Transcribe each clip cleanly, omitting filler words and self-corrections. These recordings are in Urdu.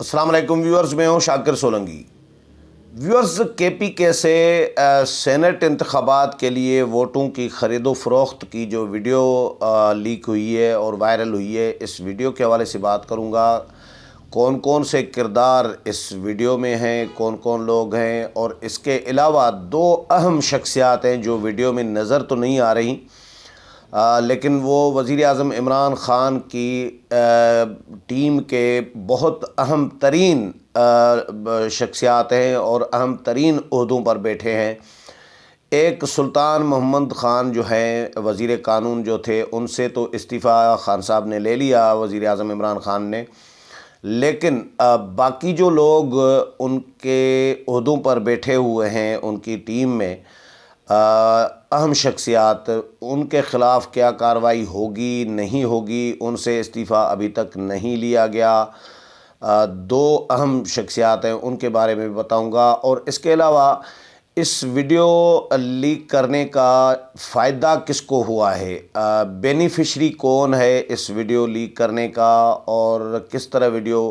السلام علیکم ویورز، میں ہوں شاکر سولنگی۔ ویورز، کے پی کے سے سینٹ انتخابات کے لیے ووٹوں کی خرید و فروخت کی جو ویڈیو لیک ہوئی ہے اور وائرل ہوئی ہے، اس ویڈیو کے حوالے سے بات کروں گا۔ کون کون سے کردار اس ویڈیو میں ہیں، کون کون لوگ ہیں، اور اس کے علاوہ دو اہم شخصیات ہیں جو ویڈیو میں نظر تو نہیں آ رہی، لیکن وہ وزیر اعظم عمران خان کی ٹیم کے بہت اہم ترین شخصیات ہیں اور اہم ترین عہدوں پر بیٹھے ہیں۔ ایک سلطان محمد خان جو ہیں وزیر قانون جو تھے، ان سے تو استعفیٰ خان صاحب نے لے لیا، وزیر اعظم عمران خان نے، لیکن باقی جو لوگ ان کے عہدوں پر بیٹھے ہوئے ہیں ان کی ٹیم میں، اہم شخصیات، ان کے خلاف کیا کارروائی ہوگی نہیں ہوگی، ان سے استعفیٰ ابھی تک نہیں لیا گیا۔ دو اہم شخصیات ہیں، ان کے بارے میں بھی بتاؤں گا، اور اس کے علاوہ اس ویڈیو لیک کرنے کا فائدہ کس کو ہوا ہے، بینیفیشری کون ہے اس ویڈیو لیک کرنے کا، اور کس طرح ویڈیو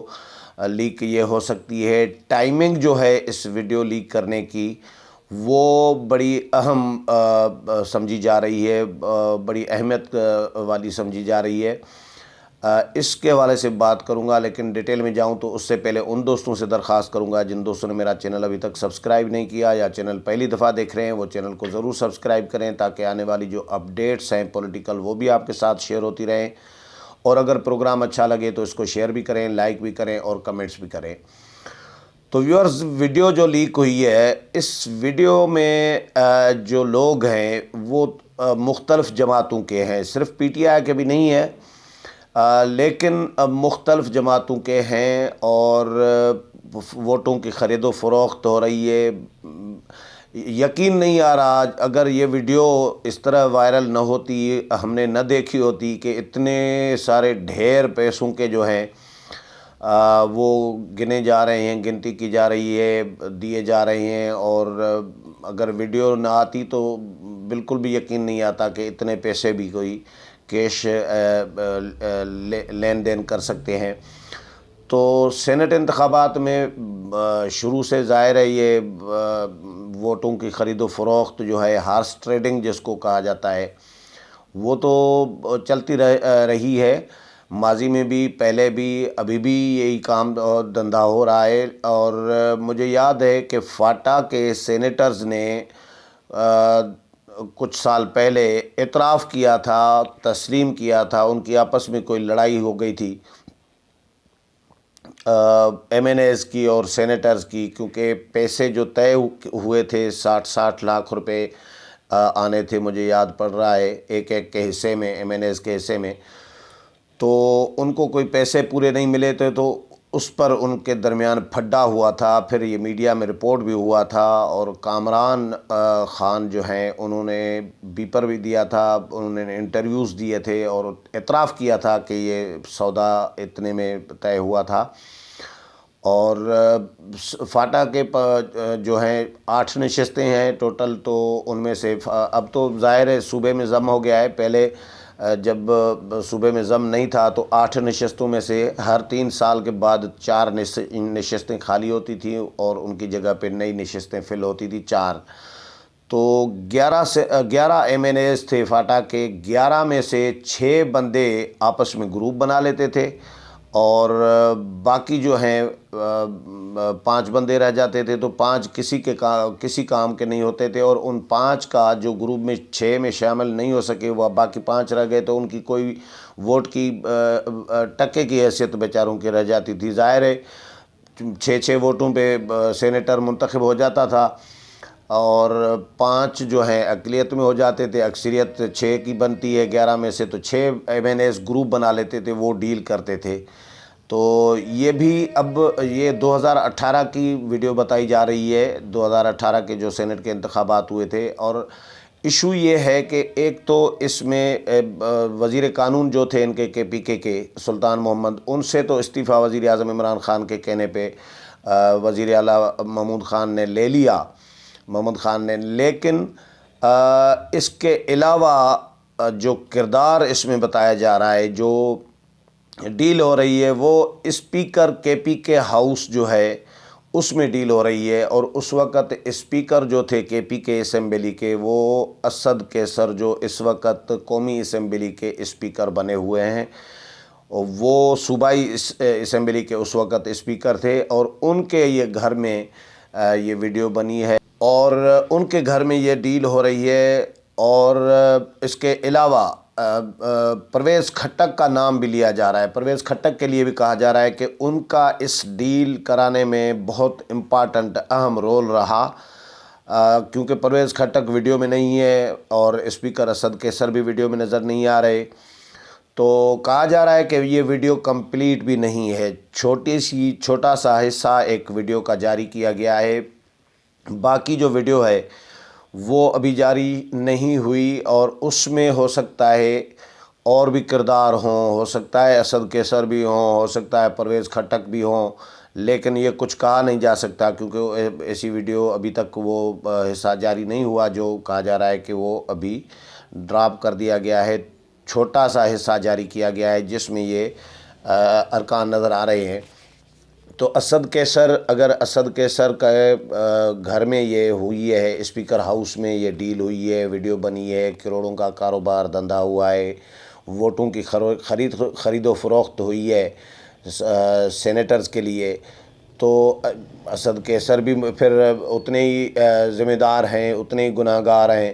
لیک یہ ہو سکتی ہے۔ ٹائمنگ جو ہے اس ویڈیو لیک کرنے کی وہ بڑی اہم سمجھی جا رہی ہے، بڑی اہمیت والی سمجھی جا رہی ہے۔ اس کے حوالے سے بات کروں گا، لیکن ڈیٹیل میں جاؤں تو اس سے پہلے ان دوستوں سے درخواست کروں گا جن دوستوں نے میرا چینل ابھی تک سبسکرائب نہیں کیا یا چینل پہلی دفعہ دیکھ رہے ہیں، وہ چینل کو ضرور سبسکرائب کریں تاکہ آنے والی جو اپڈیٹس ہیں پولیٹیکل وہ بھی آپ کے ساتھ شیئر ہوتی رہیں، اور اگر پروگرام اچھا لگے تو اس کو شیئر بھی کریں، لائک بھی کریں اور کمنٹس بھی کریں۔ تو ویورز، ویڈیو جو لیک ہوئی ہے، اس ویڈیو میں جو لوگ ہیں وہ مختلف جماعتوں کے ہیں، صرف پی ٹی آئی کے بھی نہیں ہیں، لیکن مختلف جماعتوں کے ہیں، اور ووٹوں کی خرید و فروخت ہو رہی ہے۔ یقین نہیں آ رہا، اگر یہ ویڈیو اس طرح وائرل نہ ہوتی، ہم نے نہ دیکھی ہوتی کہ اتنے سارے ڈھیر پیسوں کے جو ہیں وہ گنے جا رہے ہیں، گنتی کی جا رہی ہے، دیے جا رہے ہیں، اور اگر ویڈیو نہ آتی تو بالکل بھی یقین نہیں آتا کہ اتنے پیسے بھی کوئی کیش لین دین کر سکتے ہیں۔ تو سینٹ انتخابات میں شروع سے ظاہر ہے یہ ووٹوں کی خرید و فروخت جو ہے، ہارس ٹریڈنگ جس کو کہا جاتا ہے، وہ تو چلتی رہی ہے، ماضی میں بھی، پہلے بھی، ابھی بھی یہی کام دھندا ہو رہا ہے۔ اور مجھے یاد ہے کہ فاٹا کے سینیٹرز نے کچھ سال پہلے اعتراف کیا تھا، تسلیم کیا تھا، ان کی آپس میں کوئی لڑائی ہو گئی تھی ایم این ایز کی اور سینیٹرز کی، کیونکہ پیسے جو طے ہوئے تھے 60 لاکھ روپے آنے تھے، مجھے یاد پڑ رہا ہے، ایک ایک کے حصے میں، ایم این ایز کے حصے میں، تو ان کو کوئی پیسے پورے نہیں ملے تھے، تو اس پر ان کے درمیان پھڈا ہوا تھا، پھر یہ میڈیا میں رپورٹ بھی ہوا تھا، اور کامران خان جو ہیں انہوں نے بیپر بھی دیا تھا، انہوں نے انٹرویوز دیے تھے اور اعتراف کیا تھا کہ یہ سودا اتنے میں طے ہوا تھا۔ اور فاٹا کے جو ہیں 8 نشستیں ہیں ٹوٹل، تو ان میں سے اب تو ظاہر ہے صوبے میں ضم ہو گیا ہے، پہلے جب صوبے میں ضم نہیں تھا تو 8 نشستوں میں سے ہر 3 سال کے بعد 4 نشستیں خالی ہوتی تھیں اور ان کی جگہ پہ نئی نشستیں فل ہوتی تھی 4۔ تو 11 ایم این ایز تھے فاٹا کے، 11 میں سے 6 بندے آپس میں گروپ بنا لیتے تھے، اور باقی جو ہیں 5 بندے رہ جاتے تھے، تو 5 کسی کام کے نہیں ہوتے تھے، اور ان 5 کا جو گروپ میں 6 میں شامل نہیں ہو سکے، وہ باقی 5 رہ گئے، تو ان کی کوئی ووٹ کی ٹکے کی حیثیت بیچاروں کی رہ جاتی تھی۔ ظاہر ہے 6 ووٹوں پہ سینیٹر منتخب ہو جاتا تھا، اور 5 جو ہیں اقلیت میں ہو جاتے تھے، اکثریت 6 کی بنتی ہے 11 میں سے، تو 6 ایم این ایز گروپ بنا لیتے تھے، وہ ڈیل کرتے تھے۔ تو یہ بھی اب یہ 2018 کی ویڈیو بتائی جا رہی ہے، 2018 کے جو سینٹ کے انتخابات ہوئے تھے، اور ایشو یہ ہے کہ ایک تو اس میں وزیر قانون جو تھے ان کے پی کے سلطان محمد، ان سے تو استعفیٰ وزیر اعظم عمران خان کے کہنے پہ وزیر اعلیٰ محمود خان نے لے لیا، لیکن اس کے علاوہ جو کردار اس میں بتایا جا رہا ہے، جو ڈیل ہو رہی ہے وہ اسپیکر کے پی کے ہاؤس جو ہے اس میں ڈیل ہو رہی ہے، اور اس وقت اسپیکر جو تھے کے پی کے اسمبلی کے وہ اسد کیسر جو اس وقت قومی اسمبلی کے اسپیکر بنے ہوئے ہیں، وہ صوبائی اسمبلی کے اس وقت اسپیکر تھے، اور ان کے یہ گھر میں یہ ویڈیو بنی ہے اور ان کے گھر میں یہ ڈیل ہو رہی ہے۔ اور اس کے علاوہ پرویز خٹک کا نام بھی لیا جا رہا ہے۔ پرویز خٹک کے لیے بھی کہا جا رہا ہے کہ ان کا اس ڈیل کرانے میں بہت امپارٹنٹ اہم رول رہا، کیونکہ پرویز خٹک ویڈیو میں نہیں ہے اور اسپیکر اسد کیسر بھی ویڈیو میں نظر نہیں آ رہے، تو کہا جا رہا ہے کہ یہ ویڈیو کمپلیٹ بھی نہیں ہے، چھوٹا سا حصہ ایک ویڈیو کا جاری کیا گیا ہے، باقی جو ویڈیو ہے وہ ابھی جاری نہیں ہوئی، اور اس میں ہو سکتا ہے اور بھی کردار ہوں، ہو سکتا ہے اسد کیسر بھی ہوں، ہو سکتا ہے پرویز خٹک بھی ہوں، لیکن یہ کچھ کہا نہیں جا سکتا کیونکہ ایسی ویڈیو ابھی تک وہ حصہ جاری نہیں ہوا، جو کہا جا رہا ہے کہ وہ ابھی ڈراپ کر دیا گیا ہے، چھوٹا سا حصہ جاری کیا گیا ہے جس میں یہ ارکان نظر آ رہے ہیں۔ تو اسد کیسر، اگر اسد کیسر کا گھر میں یہ ہوئی ہے، اسپیکر ہاؤس میں یہ ڈیل ہوئی ہے، ویڈیو بنی ہے، کروڑوں کا کاروبار دھندا ہوا ہے، ووٹوں کی خرید و فروخت ہوئی ہے سینیٹرز کے لیے، تو اسد کیسر بھی پھر اتنے ہی ذمہ دار ہیں، اتنے ہی گناہ گار ہیں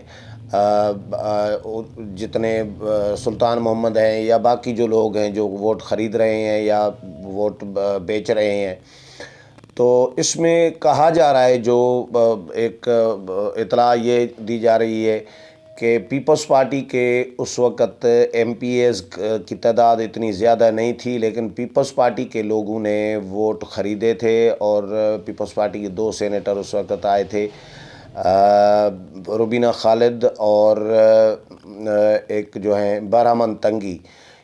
جتنے سلطان محمد ہیں یا باقی جو لوگ ہیں جو ووٹ خرید رہے ہیں یا ووٹ بیچ رہے ہیں۔ تو اس میں کہا جا رہا ہے، جو ایک اطلاع یہ دی جا رہی ہے کہ پیپلز پارٹی کے اس وقت ایم پی ایز کی تعداد اتنی زیادہ نہیں تھی، لیکن پیپلز پارٹی کے لوگوں نے ووٹ خریدے تھے، اور پیپلز پارٹی کے 2 سینیٹر اس وقت آئے تھے، روبینہ خالد اور ایک جو ہیں برہمن تنگی،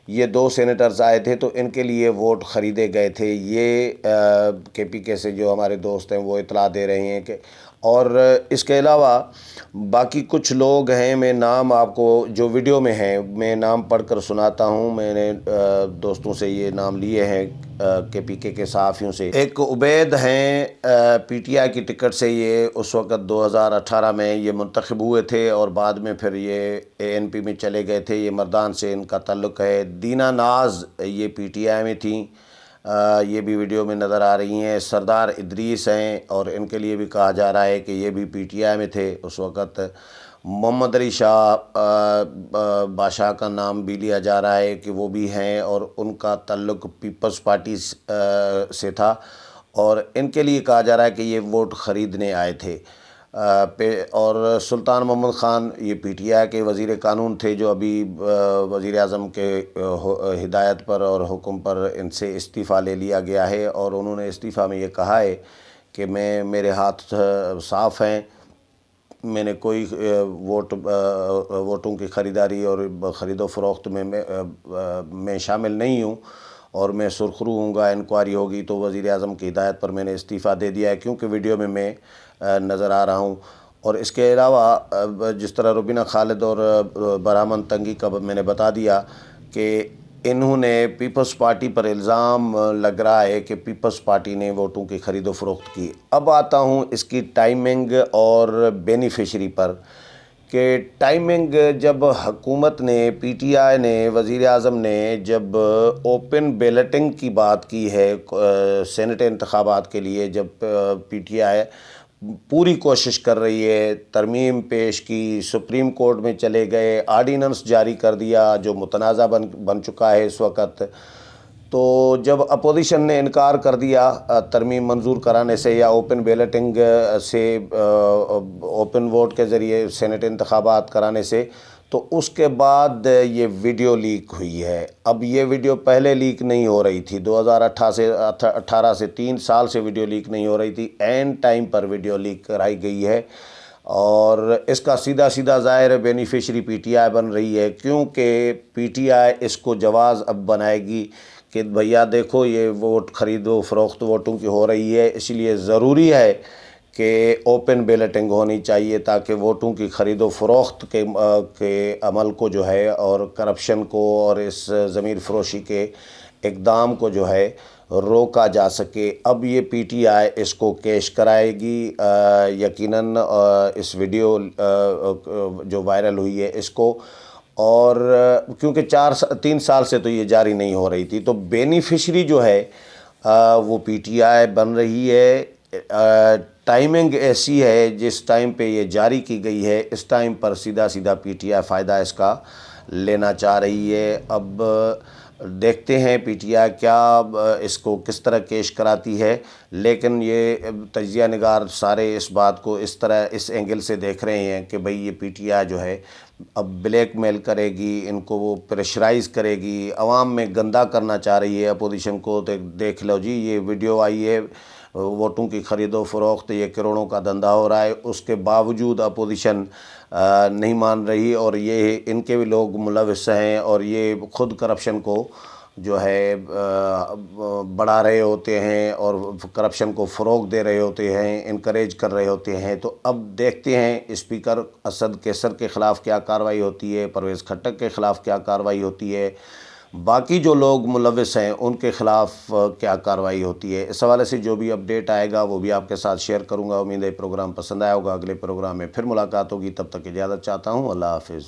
یہ 2 سینیٹرز آئے تھے، تو ان کے لیے ووٹ خریدے گئے تھے۔ یہ کے پی کے سے جو ہمارے دوست ہیں وہ اطلاع دے رہے ہیں کہ، اور اس کے علاوہ باقی کچھ لوگ ہیں، میں نام آپ کو جو ویڈیو میں ہیں میں نام پڑھ کر سناتا ہوں، میں نے دوستوں سے یہ نام لیے ہیں کے پی کے صحافیوں سے۔ ایک عبید ہیں پی ٹی آئی کی ٹکٹ سے، یہ اس وقت 2018 میں یہ منتخب ہوئے تھے اور بعد میں پھر یہ اے این پی میں چلے گئے تھے، یہ مردان سے ان کا تعلق ہے۔ دینا ناز یہ پی ٹی آئی میں تھیں، یہ بھی ویڈیو میں نظر آ رہی ہیں۔ سردار ادریس ہیں، اور ان کے لیے بھی کہا جا رہا ہے کہ یہ بھی پی ٹی آئی میں تھے اس وقت۔ محمد علی شاہ بادشاہ کا نام بھی لیا جا رہا ہے کہ وہ بھی ہیں، اور ان کا تعلق پیپلز پارٹی سے تھا، اور ان کے لیے کہا جا رہا ہے کہ یہ ووٹ خریدنے آئے تھے۔ اور سلطان محمد خان یہ پی ٹی آئی کے وزیر قانون تھے، جو ابھی وزیر اعظم کے ہدایت پر اور حکم پر ان سے استعفیٰ لے لیا گیا ہے، اور انہوں نے استعفیٰ میں یہ کہا ہے کہ میرے ہاتھ صاف ہیں، میں نے کوئی ووٹوں کی خریداری اور خرید و فروخت میں شامل نہیں ہوں، اور میں سرخرو ہوں گا، انکوائری ہوگی تو وزیر اعظم کی ہدایت پر میں نے استعفیٰ دے دیا ہے، کیونکہ ویڈیو میں نظر آ رہا ہوں۔ اور اس کے علاوہ جس طرح روبینہ خالد اور برہمن تنگی کا میں نے بتا دیا کہ انہوں نے پیپلز پارٹی پر الزام لگ رہا ہے کہ پیپلز پارٹی نے ووٹوں کی خرید و فروخت کی۔ اب آتا ہوں اس کی ٹائمنگ اور بینیفیشری پر، کہ ٹائمنگ جب حکومت نے، پی ٹی آئی نے، وزیر اعظم نے جب اوپن بیلٹنگ کی بات کی ہے سینٹ انتخابات کے لیے، جب پی ٹی آئی پوری کوشش کر رہی ہے، ترمیم پیش کی، سپریم کورٹ میں چلے گئے، آرڈیننس جاری کر دیا جو متنازع بن چکا ہے اس وقت، تو جب اپوزیشن نے انکار کر دیا ترمیم منظور کرانے سے یا اوپن بیلٹنگ سے، اوپن ووٹ کے ذریعے سینٹ انتخابات کرانے سے، تو اس کے بعد یہ ویڈیو لیک ہوئی ہے۔ اب یہ ویڈیو پہلے لیک نہیں ہو رہی تھی، 2018 سے 3 سال سے ویڈیو لیک نہیں ہو رہی تھی، عین ٹائم پر ویڈیو لیک کرائی گئی ہے، اور اس کا سیدھا ظاہر بینیفیشری پی ٹی آئی بن رہی ہے، کیونکہ پی ٹی آئی اس کو جواز اب بنائے گی کہ بھیا دیکھو یہ ووٹ خرید و فروخت ووٹوں کی ہو رہی ہے، اس لیے ضروری ہے کہ اوپن بیلٹنگ ہونی چاہیے، تاکہ ووٹوں کی خرید و فروخت کے عمل کو جو ہے، اور کرپشن کو اور اس ضمیر فروشی کے اقدام کو جو ہے روکا جا سکے۔ اب یہ پی ٹی آئی اس کو کیش کرائے گی یقیناً اس ویڈیو جو وائرل ہوئی ہے اس کو، اور کیونکہ 3 سال سے تو یہ جاری نہیں ہو رہی تھی، تو بینیفیشری جو ہے وہ پی ٹی آئی بن رہی ہے۔ ٹائمنگ ایسی ہے جس ٹائم پہ یہ جاری کی گئی ہے اس ٹائم پر سیدھا پی ٹی آئی فائدہ اس کا لینا چاہ رہی ہے۔ اب دیکھتے ہیں پی ٹی آئی کیا اس کو کس طرح کیش کراتی ہے، لیکن یہ تجزیہ نگار سارے اس بات کو اس طرح اس اینگل سے دیکھ رہے ہیں کہ بھئی یہ پی ٹی آئی جو ہے اب بلیک میل کرے گی، ان کو وہ پریشرائز کرے گی، عوام میں گندہ کرنا چاہ رہی ہے اپوزیشن کو۔ دیکھ لو جی، یہ ویڈیو آئی ہے، ووٹوں کی خرید و فروخت، یہ کروڑوں کا دھندا ہو رہا ہے، اس کے باوجود اپوزیشن نہیں مان رہی، اور یہ ان کے بھی لوگ ملوث ہیں، اور یہ خود کرپشن کو جو ہے بڑھا رہے ہوتے ہیں اور کرپشن کو فروغ دے رہے ہوتے ہیں، انکریج کر رہے ہوتے ہیں۔ تو اب دیکھتے ہیں اسپیکر اسد کیسر کے خلاف کیا کارروائی ہوتی ہے، پرویز خٹک کے خلاف کیا کارروائی ہوتی ہے، باقی جو لوگ ملوث ہیں ان کے خلاف کیا کارروائی ہوتی ہے۔ اس حوالے سے جو بھی اپڈیٹ آئے گا وہ بھی آپ کے ساتھ شیئر کروں گا۔ امید ہے پروگرام پسند آیا ہوگا، اگلے پروگرام میں پھر ملاقات ہوگی، تب تک اجازت چاہتا ہوں، اللہ حافظ۔